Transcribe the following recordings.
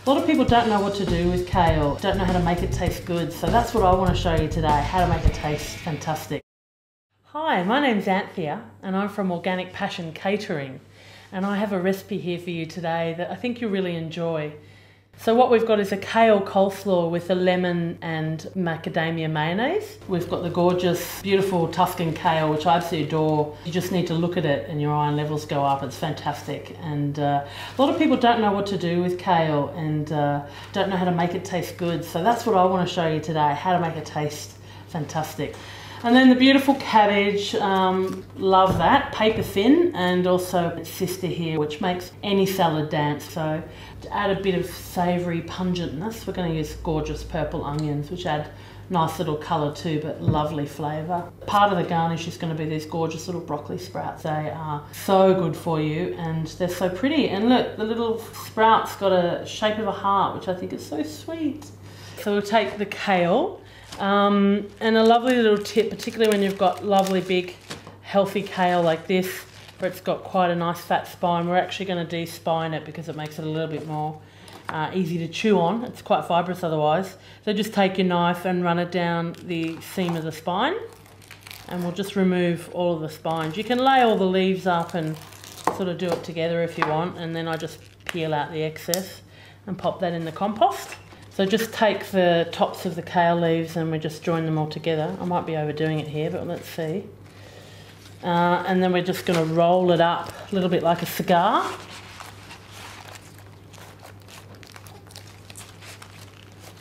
A lot of people don't know what to do with kale, don't know how to make it taste good, so that's what I want to show you today, how to make it taste fantastic. Hi, my name's Anthea and I'm from Organic Passion Catering, and I have a recipe here for you today that I think you'll really enjoy. So what we've got is a kale coleslaw with a lemon and macadamia mayonnaise. We've got the gorgeous, beautiful Tuscan kale, which I absolutely adore. You just need to look at it and your iron levels go up. It's fantastic. And a lot of people don't know what to do with kale and don't know how to make it taste good. So that's what I want to show you today, how to make it taste fantastic. And then the beautiful cabbage, love that, paper thin, and also its sister here, which makes any salad dance. So to add a bit of savoury pungentness, we're going to use gorgeous purple onions, which add nice little colour too, but lovely flavour. Part of the garnish is going to be these gorgeous little broccoli sprouts. They are so good for you and they're so pretty. And look, the little sprout's got a shape of a heart, which I think is so sweet. So we'll take the kale. And a lovely little tip, particularly when you've got lovely big healthy kale like this, where it's got quite a nice fat spine, we're actually going to de-spine it because it makes it a little bit more easy to chew on. It's quite fibrous otherwise. So just take your knife and run it down the seam of the spine, and we'll just remove all of the spines. You can lay all the leaves up and sort of do it together if you want, and then I just peel out the excess and pop that in the compost. So just take the tops of the kale leaves and we just join them all together. I might be overdoing it here, but let's see. And then we're just going to roll it up a little bit like a cigar.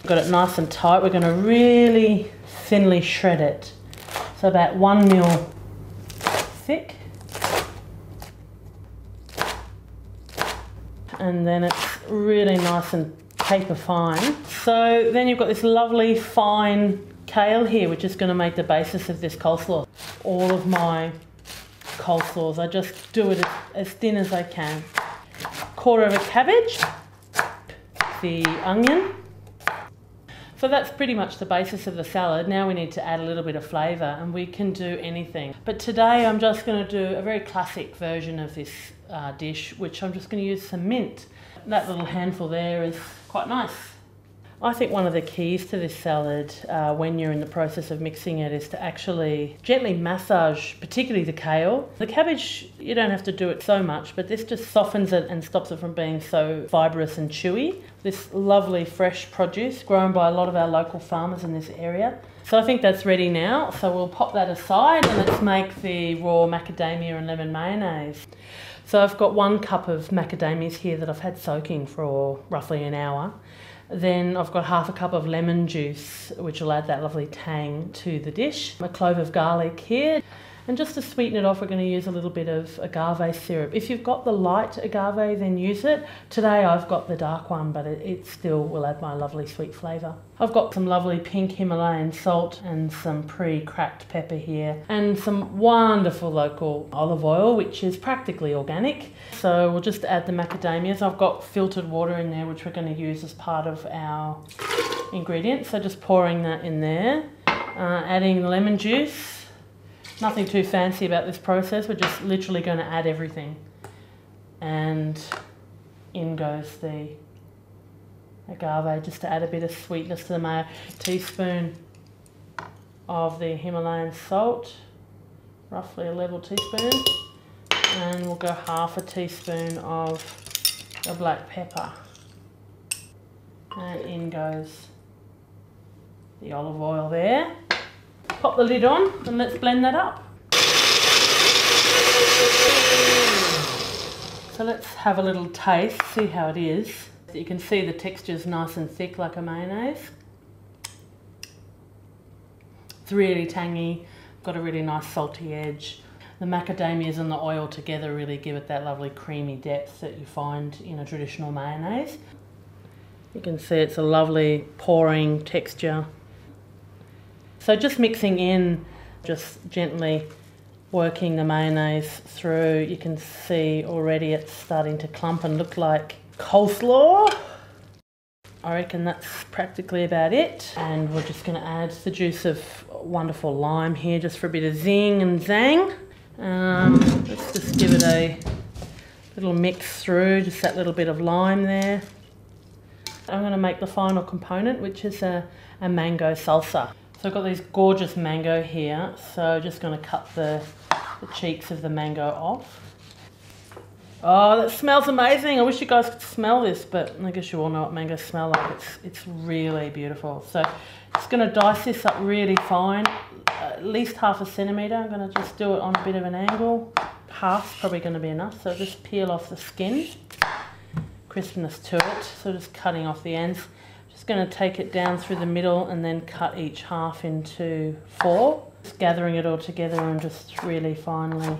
Got it nice and tight. We're going to really thinly shred it. So about 1 mil thick. And then it's really nice and paper fine. So then you've got this lovely fine kale here, which is going to make the basis of this coleslaw. All of my coleslaws, I just do it as thin as I can. Quarter of a cabbage, the onion. So that's pretty much the basis of the salad. Now we need to add a little bit of flavour, and we can do anything. But today I'm just going to do a very classic version of this dish, which I'm just going to use some mint. That little handful there is quite nice. I think one of the keys to this salad when you're in the process of mixing it is to actually gently massage, particularly the kale. The cabbage, you don't have to do it so much, but this just softens it and stops it from being so fibrous and chewy. This lovely fresh produce grown by a lot of our local farmers in this area. So I think that's ready now, so we'll pop that aside and let's make the raw macadamia and lemon mayonnaise. So I've got 1 cup of macadamias here that I've had soaking for roughly an hour. Then I've got half a cup of lemon juice, which will add that lovely tang to the dish. A clove of garlic here. And just to sweeten it off, we're going to use a little bit of agave syrup. If you've got the light agave, then use it. Today I've got the dark one, but it still will add my lovely sweet flavour. I've got some lovely pink Himalayan salt and some pre-cracked pepper here, and some wonderful local olive oil, which is practically organic. So we'll just add the macadamias. I've got filtered water in there, which we're going to use as part of our ingredients. So just pouring that in there, adding the lemon juice. Nothing too fancy about this process, we're just literally going to add everything. And in goes the agave, just to add a bit of sweetness to the mayo. A teaspoon of the Himalayan salt, roughly a level teaspoon. And we'll go half a teaspoon of the black pepper. And in goes the olive oil there. Pop the lid on and let's blend that up. So let's have a little taste, see how it is. You can see the texture's nice and thick like a mayonnaise. It's really tangy, got a really nice salty edge. The macadamias and the oil together really give it that lovely creamy depth that you find in a traditional mayonnaise. You can see it's a lovely pouring texture. So just mixing in, just gently working the mayonnaise through. You can see already it's starting to clump and look like coleslaw. I reckon that's practically about it. And we're just going to add the juice of wonderful lime here just for a bit of zing and zang. Let's just give it a little mix through, just that little bit of lime there. I'm going to make the final component, which is a mango salsa. So I've got these gorgeous mango here, so just going to cut the cheeks of the mango off. Oh, that smells amazing. I wish you guys could smell this, but I guess you all know what mangoes smell like. It's really beautiful. So just going to dice this up really fine, at least 1/2 centimetre. I'm going to just do it on a bit of an angle. Half's probably going to be enough. So just peel off the skin, crispness to it. So just cutting off the ends. Just going to take it down through the middle and then cut each half into 4. Just gathering it all together and just really finely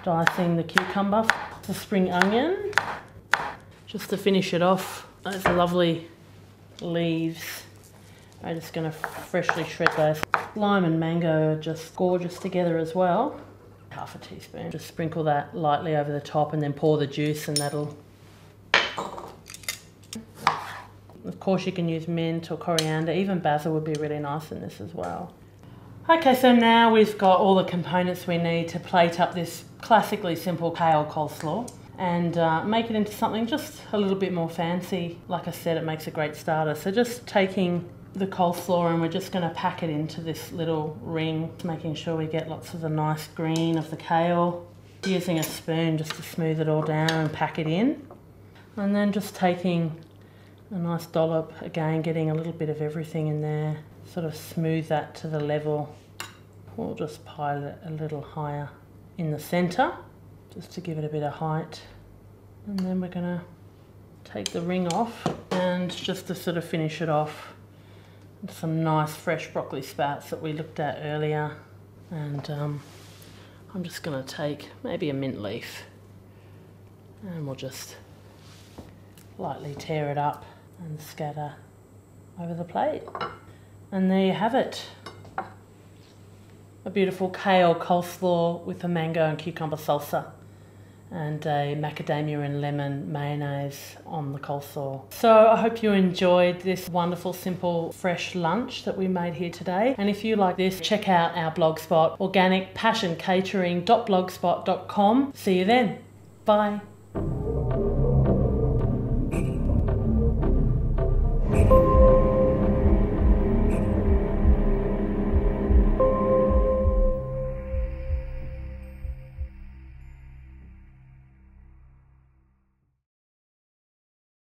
dicing the cucumber. The spring onion, just to finish it off. Those lovely leaves. I'm just going to freshly shred those. Lime and mango are just gorgeous together as well. 1/2 teaspoon. Just sprinkle that lightly over the top and then pour the juice, and that'll... Of course you can use mint or coriander, even basil would be really nice in this as well. Okay, so now we've got all the components we need to plate up this classically simple kale coleslaw and make it into something just a little bit more fancy. Like I said, it makes a great starter. So just taking the coleslaw and we're just going to pack it into this little ring, making sure we get lots of the nice green of the kale. Using a spoon just to smooth it all down and pack it in. And then just taking a nice dollop, again getting a little bit of everything in there. Sort of smooth that to the level. We'll just pile it a little higher in the centre, just to give it a bit of height. And then we're going to take the ring off, and just to sort of finish it off, some nice fresh broccoli sprouts that we looked at earlier. And I'm just going to take maybe a mint leaf, and we'll just lightly tear it up and scatter over the plate. And there you have it. A beautiful kale coleslaw with a mango and cucumber salsa and a macadamia and lemon mayonnaise on the coleslaw. So I hope you enjoyed this wonderful, simple, fresh lunch that we made here today. And if you like this, check out our blog spot, organicpassioncatering.blogspot.com. See you then. Bye.